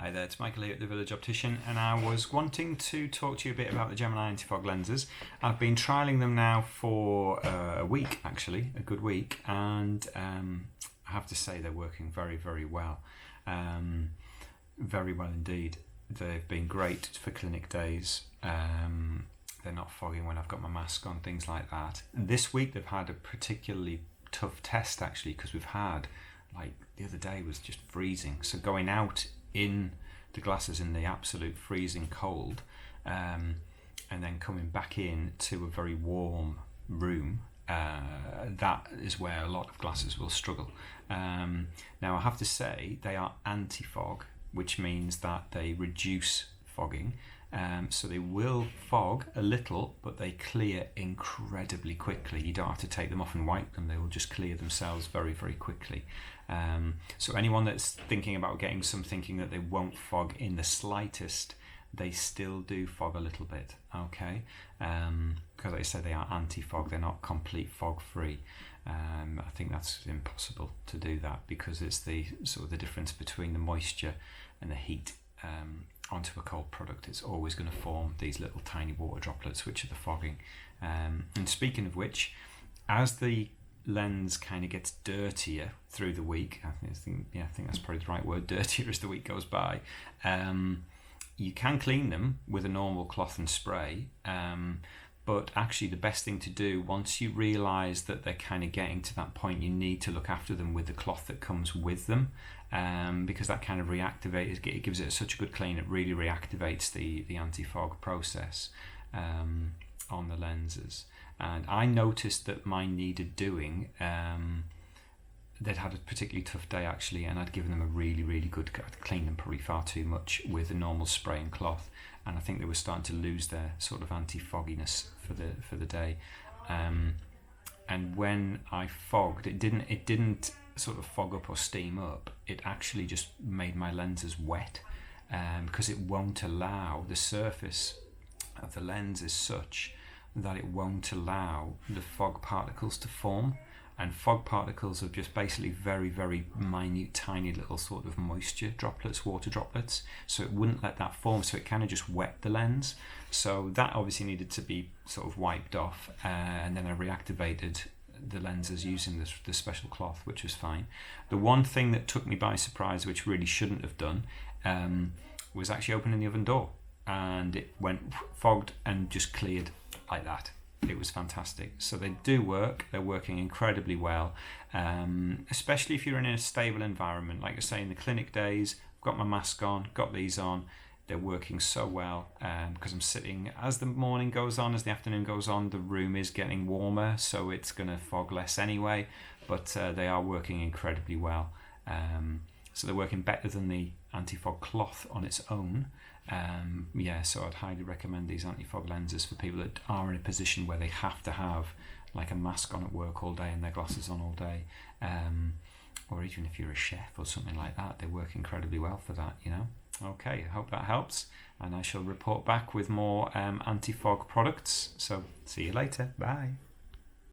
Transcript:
Hi there, it's Michael here at the Village Optician, and I was wanting to talk to you a bit about the Gemini Anti Fog lenses. I've been trialling them now for a week, actually, a good week, and I have to say they're working very, very well. Very well indeed. They've been great for clinic days. They're not fogging when I've got my mask on, things like that. And this week they've had a particularly tough test, actually, because we've had, like, the other day was just freezing. So going out in the glasses in the absolute freezing cold, and then coming back in to a very warm room, that is where a lot of glasses will struggle. Now I have to say they are anti-fog, which means that they reduce fogging. So they will fog a little, but they clear incredibly quickly. You don't have to take them off and wipe them. They will just clear themselves very, very quickly. So anyone that's thinking about getting some, thinking that they won't fog in the slightest, they still do fog a little bit, okay? Because like I said, they are anti-fog. They're not complete fog-free. I think that's impossible to do that, because it's the sort of the difference between the moisture and the heat onto a cold product. It's always going to form these little tiny water droplets, which are the fogging. And speaking of which, as the lens kind of gets dirtier through the week, I think that's probably the right word, dirtier as the week goes by, you can clean them with a normal cloth and spray, but actually the best thing to do, once you realise that they're kind of getting to that point, you need to look after them with the cloth that comes with them, because that kind of reactivates, it gives it such a good clean, it really reactivates the anti-fog process on the lenses. And I noticed that mine needed doing. They'd had a particularly tough day, actually, and I'd given them a really, really good, I'd cleaned them probably far too much with a normal spray and cloth, and I think they were starting to lose their sort of anti-fogginess for the day. And when I fogged, it didn't sort of fog up or steam up. It actually just made my lenses wet, because it won't allow, the surface of the lens is such that it won't allow the fog particles to form. And fog particles are just basically very, very minute, tiny little sort of moisture droplets, water droplets. So it wouldn't let that form, so it kind of just wet the lens. So that obviously needed to be sort of wiped off, and then I reactivated the lenses using the special cloth, which was fine. The one thing that took me by surprise, which really shouldn't have done, was actually opening the oven door, and it went fogged and just cleared like that. It was fantastic. So they do work. They're working incredibly well, especially if you're in a stable environment. Like I say, in the clinic days, I've got my mask on, got these on. They're working so well, because I'm sitting, as the morning goes on, as the afternoon goes on, the room is getting warmer, so it's going to fog less anyway, but they are working incredibly well. So they're working better than the anti-fog cloth on its own. So I'd highly recommend these anti-fog lenses for people that are in a position where they have to have like a mask on at work all day and their glasses on all day, or even if you're a chef or something like that, they work incredibly well for that, you know. Okay, I hope that helps, and I shall report back with more anti-fog products. So see you later. Bye.